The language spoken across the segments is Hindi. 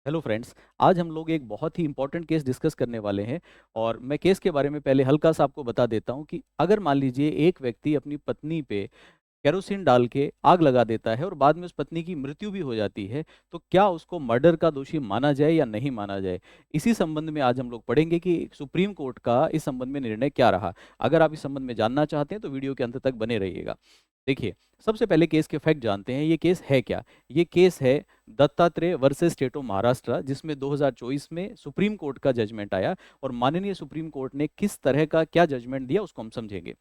Hello friends. आज हम लोग एक बहुत ही इंपॉर्टेंट केस डिस्कस करने वाले हैं। और मैं केस के बारे में पहले हल्का सा आपको बता देता हूं कि अगर मान लीजिए एक व्यक्ति अपनी पत्नी पे केरोसिन डाल के आग लगा देता है और बाद में उस पत्नी की मृत्यु भी हो जाती है, तो क्या उसको मर्डर का दोषी माना जाए या नहीं माना जाए। इसी संबंध में आज हम लोग पढ़ेंगे कि सुप्रीम कोर्ट का इस संबंध में निर्णय क्या रहा। अगर आप इस संबंध में जानना चाहते हैं तो वीडियो के अंत तक बने रहिएगा। देखिए, सबसे पहले केस के फैक्ट जानते हैं। ये केस है क्या? ये केस है Dattatreya versus state of Maharashtra, जिसमें 2024 में सुप्रीम कोर्ट का जजमेंट आया। और माननीय सुप्रीम कोर्ट ने किस तरह का क्या जजमेंट दिया उसको हम समझेंगे।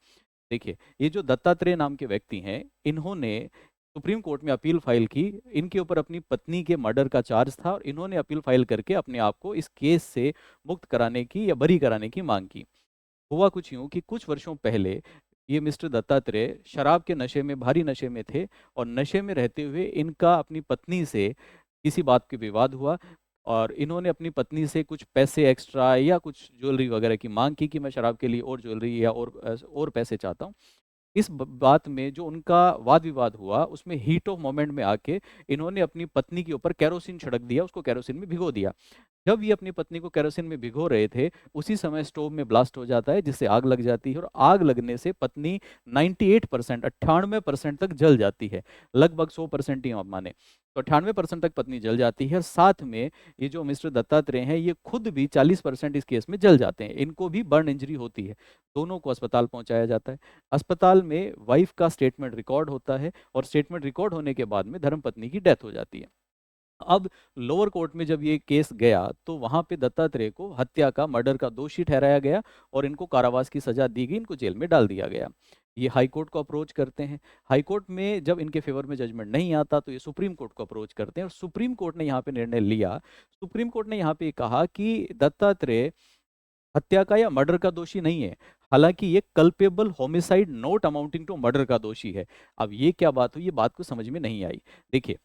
देखिए, ये जो दत्तात्रेय नाम के व्यक्ति हैं, इन्होंने सुप्रीम कोर्ट में अपील फाइल की। इनके ऊपर अपनी पत्नी के मर्डर का चार्ज था और इन्होंने अपील फाइल करके अपने आप को इस केस से मुक्त कराने की या बरी कराने की मांग की। हुआ कुछ यूं कि कुछ वर्षों पहले ये मिस्टर दत्तात्रेय शराब के नशे में, भारी नशे में थे। और नशे में रहते हुए इनका अपनी पत्नी से किसी बात के विवाद हुआ। और इन्होंने अपनी पत्नी से कुछ पैसे एक्स्ट्रा या कुछ ज्वेलरी वगैरह की मांग की कि मैं शराब के लिए और ज्वेलरी या और पैसे चाहता हूँ। इस बात में जो उनका वाद विवाद हुआ, उसमें हीट ऑफ मोमेंट में आके इन्होंने अपनी पत्नी के ऊपर केरोसिन छिड़क दिया, उसको केरोसिन में भिगो दिया। जब ये अपनी पत्नी को केरोसिन में भिगो रहे थे, उसी समय स्टोव में ब्लास्ट हो जाता है, जिससे आग लग जाती है। और आग लगने से पत्नी 98% 98% तक जल जाती है। लगभग 100% ही आप माने तो 98% तक पत्नी जल जाती है। और साथ में ये जो मिस्टर दत्तात्रेय हैं, ये खुद भी 40% इस केस में जल जाते हैं। इनको भी बर्न इंजरी होती है। दोनों को अस्पताल पहुंचाया जाता है। अस्पताल में वाइफ का स्टेटमेंट रिकॉर्ड होता है और स्टेटमेंट रिकॉर्ड होने के बाद में धर्मपत्नी की डेथ हो जाती है। अब लोअर कोर्ट में जब ये केस गया, तो वहां पे दत्तात्रेय को हत्या का, मर्डर का दोषी ठहराया गया और इनको कारावास की सजा दी गई, इनको जेल में डाल दिया गया। ये हाई कोर्ट को अप्रोच करते हैं। हाई कोर्ट में जब इनके फेवर में जजमेंट नहीं आता, तो ये सुप्रीम कोर्ट को अप्रोच करते हैं और सुप्रीम कोर्ट ने यहाँ पे निर्णय लिया। सुप्रीम कोर्ट ने यहाँ पे कहा कि दत्तात्रेय हत्या का या मर्डर का दोषी नहीं है। हालांकि ये culpable homicide not amounting to murder का दोषी है। अब ये क्या बात हुई, ये बात को समझ में नहीं आई। देखिए,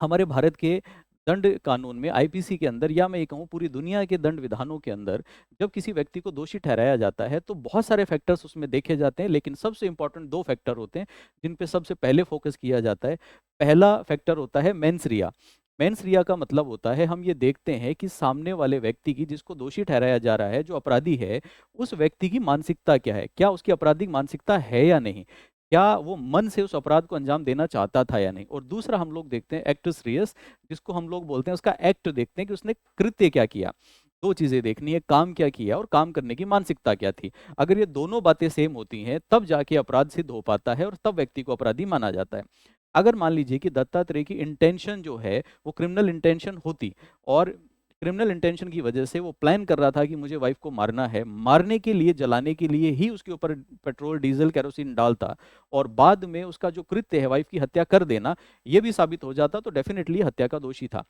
हमारे भारत के दंड कानून में, आईपीसी के अंदर, या मैं ये कहूँ पूरी दुनिया के दंड विधानों के अंदर, जब किसी व्यक्ति को दोषी ठहराया जाता है तो बहुत सारे फैक्टर्स उसमें देखे जाते हैं। लेकिन सबसे इंपॉर्टेंट दो फैक्टर होते हैं जिन पे सबसे पहले फोकस किया जाता है। पहला फैक्टर होता है मेंस रिया। मेंस रिया का मतलब होता है, हम ये देखते हैं कि सामने वाले व्यक्ति की, जिसको दोषी ठहराया जा रहा है, जो अपराधी है, उस व्यक्ति की मानसिकता क्या है, क्या उसकी आपराधिक मानसिकता है या नहीं, क्या वो मन से उस अपराध को अंजाम देना चाहता था या नहीं। और दूसरा हम लोग देखते हैं एक्टस रियस, जिसको हम लोग बोलते हैं, उसका एक्ट देखते हैं कि उसने कृत्य क्या किया। दो चीजें देखनी है, काम क्या किया और काम करने की मानसिकता क्या थी। अगर ये दोनों बातें सेम होती हैं, तब जाके अपराध सिद्ध हो पाता है और तब व्यक्ति को अपराधी माना जाता है। अगर मान लीजिए कि दत्तात्रेय की इंटेंशन जो है वो क्रिमिनल इंटेंशन होती, और क्रिमिनल इंटेंशन की वजह से वो प्लान कर रहा था कि मुझे वाइफ को मारना है, मारने के लिए, जलाने के लिए ही उसके ऊपर पेट्रोल, डीजल, केरोसिन डालता, और बाद में उसका जो कृत्य है वाइफ की हत्या कर देना, ये भी साबित हो जाता, तो डेफिनेटली हत्या का दोषी था।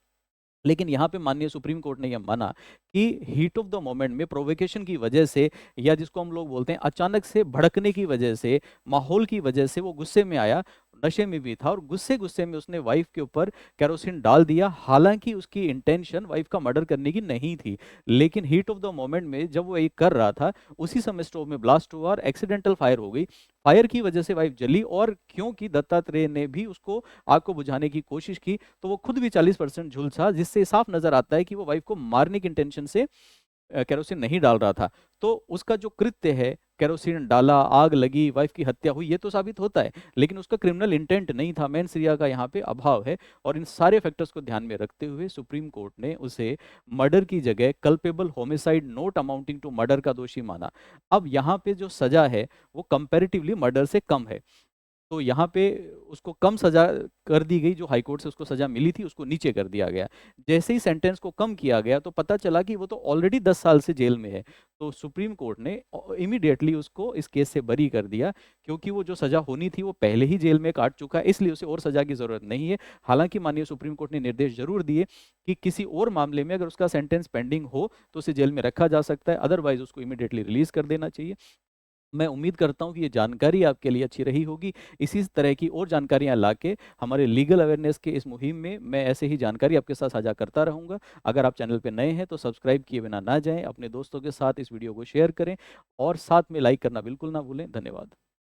लेकिन यहाँ पे माननीय सुप्रीम कोर्ट ने यह माना कि हीट ऑफ द मोमेंट में, प्रोवोकेशन की वजह से, या जिसको हम लोग बोलते हैं अचानक से भड़कने की वजह से, माहौल की वजह से वो गुस्से में आया, नशे में भी था, और गुस्से गुस्से में उसने वाइफ के ऊपर केरोसिन डाल दिया। हालांकि उसकी इंटेंशन वाइफ का मर्डर करने की नहीं थी। लेकिन हीट ऑफ द मोमेंट में जब वो ये कर रहा था, उसी समय स्टोव में ब्लास्ट हुआ और एक्सीडेंटल फायर हो गई। फायर की वजह से वाइफ जली, और क्योंकि दत्तात्रेय ने भी उसको, आग को बुझाने की कोशिश की, तो वो खुद भी 40% झुलसा, जिससे साफ नजर आता है कि वो वाइफ को मारने की इंटेंशन से केरोसिन नहीं डाल रहा था। तो उसका जो कृत्य है, केरोसिन डाला, आग लगी, वाइफ की हत्या हुई, ये तो साबित होता है। लेकिन उसका क्रिमिनल इंटेंट नहीं था, मेंस रिया का यहाँ पे अभाव है। और इन सारे फैक्टर्स को ध्यान में रखते हुए सुप्रीम कोर्ट ने उसे मर्डर की जगह culpable homicide not amounting to murder का दोषी माना। अब यहाँ पे जो सजा है वो कंपैरेटिवली मर्डर से कम है। तो यहाँ पे उसको कम सजा कर दी गई, जो हाई कोर्ट से उसको सजा मिली थी उसको नीचे कर दिया गया। जैसे ही सेंटेंस को कम किया गया, तो पता चला कि वो तो ऑलरेडी 10 साल से जेल में है। तो सुप्रीम कोर्ट ने इमीडिएटली उसको इस केस से बरी कर दिया, क्योंकि वो जो सजा होनी थी वो पहले ही जेल में काट चुका है, इसलिए उसे और सजा की जरूरत नहीं है। हालांकि माननीय सुप्रीम कोर्ट ने निर्देश जरूर दिए कि किसी और मामले में अगर उसका सेंटेंस पेंडिंग हो तो उसे जेल में रखा जा सकता है, अदरवाइज उसको इमीडिएटली रिलीज कर देना चाहिए। मैं उम्मीद करता हूँ कि ये जानकारी आपके लिए अच्छी रही होगी। इसी तरह की और जानकारियाँ लाके हमारे लीगल अवेयरनेस के इस मुहिम में मैं ऐसे ही जानकारी आपके साथ साझा करता रहूँगा। अगर आप चैनल पे नए हैं तो सब्सक्राइब किए बिना ना जाएं, अपने दोस्तों के साथ इस वीडियो को शेयर करें और साथ में लाइक करना बिल्कुल ना भूलें। धन्यवाद।